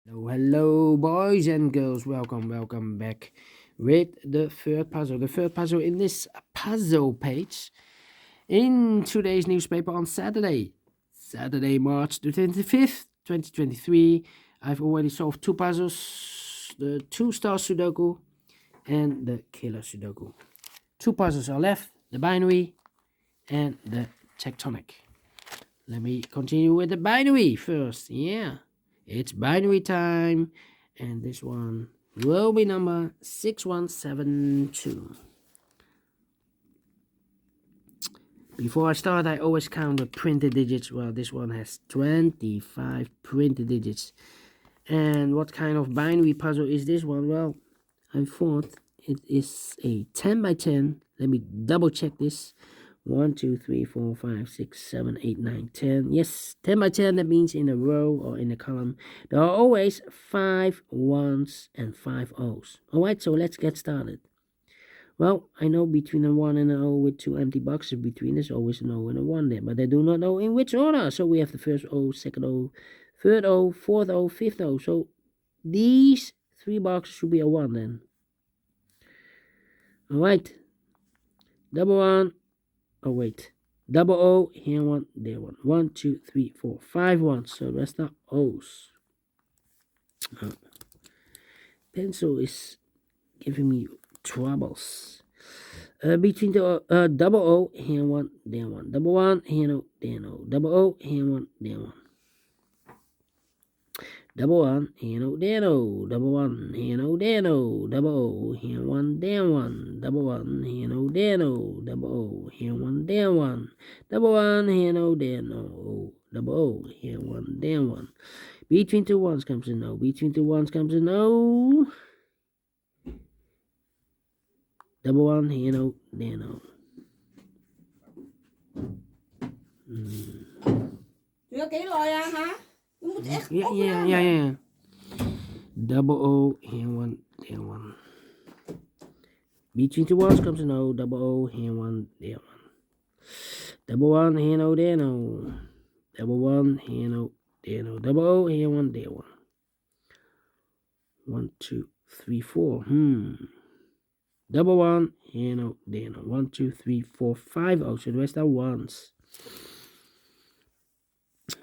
Hello, boys and girls. Welcome back with the third puzzle. The third puzzle in this puzzle page in today's newspaper on Saturday, March the 25th, 2023. I've already solved two puzzles, the 2-star Sudoku and the killer Sudoku. Two puzzles are left, the binary and the tectonic. Let me continue with the binary first. Yeah. It's binary time, and this one will be number 6172. Before I start, I always count the printed digits. Well, this one has 25 printed digits. And what kind of binary puzzle is this one? Well, I thought it is a 10 by 10. Let me double check this. 1, 2, 3, 4, 5, 6, 7, 8, 9, 10. Yes, 10 by 10. That means in a row or in a column, there are always 5 ones and 5 O's. Alright, so let's get started. Well, I know between a 1 and an O with two empty boxes between, there's always an O and a 1 there, but I do not know in which order. So we have the first O, second O, third O, fourth O, fifth O. So these three boxes should be a 1 then. Alright, double 1. Oh, wait. Double O, here one, there one. 1, 2, 3, 4, 5 ones. So that's not O's. Pencil is giving me troubles. Between the double O, here one, there one. Double 1, here no, there no. Double O, here one, there one. Double 1, here no, there no. Double 1, here no, there no. Double O, here 1, there 1. Double 1, here no, there no. Double O, here 1, there 1. Double 1, here no, there no. Double O, here 1, there 1. Between two ones comes a no. Between two ones comes a no. Double 1, here no, there no. Chưa kỹ rồi à hả? Yeah. Double O, here 1, there 1. Between two ones comes a no. Double O, here 1, there 1. Double 1, here no, there no. Double 1, here no, there no. Double O, here 1, there 1. 1, 2, 3, 4. Double 1, here no, there no. 1, 2, 3, 4, 5 O. So the rest are ones.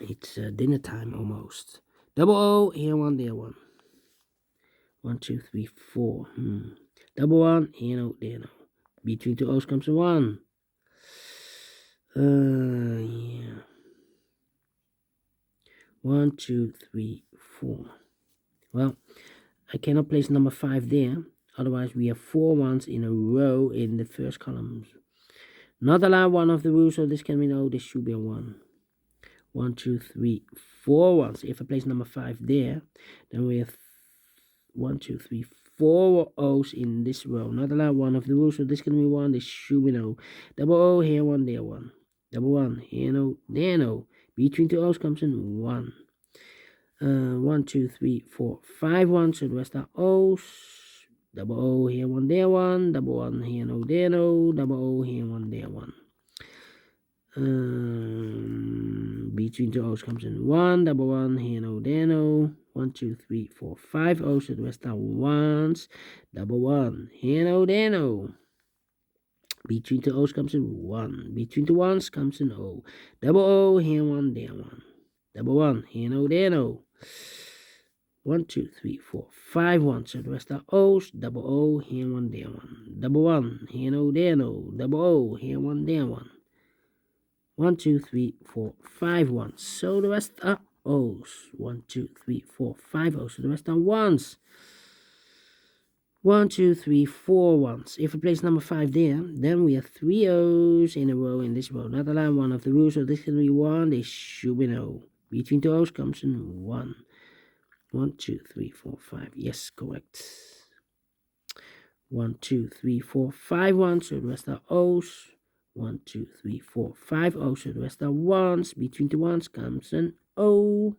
It's dinner time almost. Double O, here 1, there 1. 1, 2, 3, 4. Double 1, here no, there no. Between two O's comes a 1. Yeah. 1, 2, 3, 4. Well, I cannot place number 5 there. Otherwise, we have 4 ones in a row in the first column. Not allowed one of the rules, so this can be no. This should be a 1. 1, 2, 3, 4 ones. If I place number 5 there, then we have 1, 2, 3, 4 O's in this row. Not allowed one of the rules, so this can be 1. This should be no. Double O, here 1, there 1. Double 1, here no, there no. Between two O's comes in 1. 1, 2, 3, 4, 5 ones. So the rest are O's. Double O, here 1, there 1. Double 1, here no, there no. Double O, here 1, there 1. Between two O's comes in 1. Double 1, here no, there no. 1, 2, 3, 4, 5 O's. So the rest are ones. Double 1, here no, there no. Between two O's comes in 1. Between two ones comes in O. Double O, here 1, there 1. Double 1, here no, there no. 1, 2, 3, 4, 5 ones. So the rest are O's. Double O, here 1, there 1. Double 1, here no, there no. Double O, here 1, there 1. 1, 2, 3, 4, 5 ones. So the rest are O's. 1, 2, 3, 4, 5 O's. So the rest are ones. 1, 2, 3, 4 ones. If we place number 5 there, then we have 3 O's in a row in this row. Not allowed one of the rules, so this can be 1. This should be no. Between two O's comes in 1. 1, 2, 3, 4, 5. Yes, correct. 1, 2, 3, 4, 5 ones. So the rest are O's. 1, 2, 3, 4, 5 O's. So the rest are ones. Between the ones comes an O.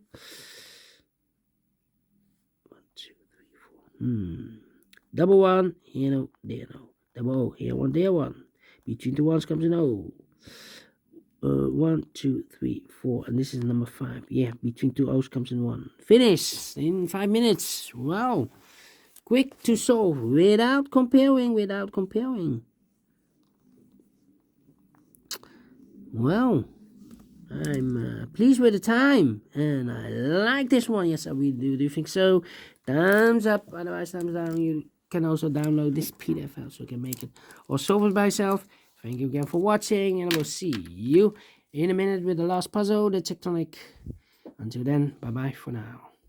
1, 2, 3, 4. Double 1, here no, there no. Double O, here 1, there 1. Between the ones comes an O. 1, 2, 3, 4, and this is number 5. Yeah, between 2 O's comes in 1. Finish in 5 minutes. Wow. Quick to solve without comparing. Well, I'm pleased with the time, and I like this one. Yes, I really do. Do you think so? Thumbs up. Otherwise, thumbs down. You can also download this PDF file so you can make it or solve it by yourself. Thank you again for watching, and I will see you in a minute with the last puzzle, the tectonic. Until then, bye bye for now.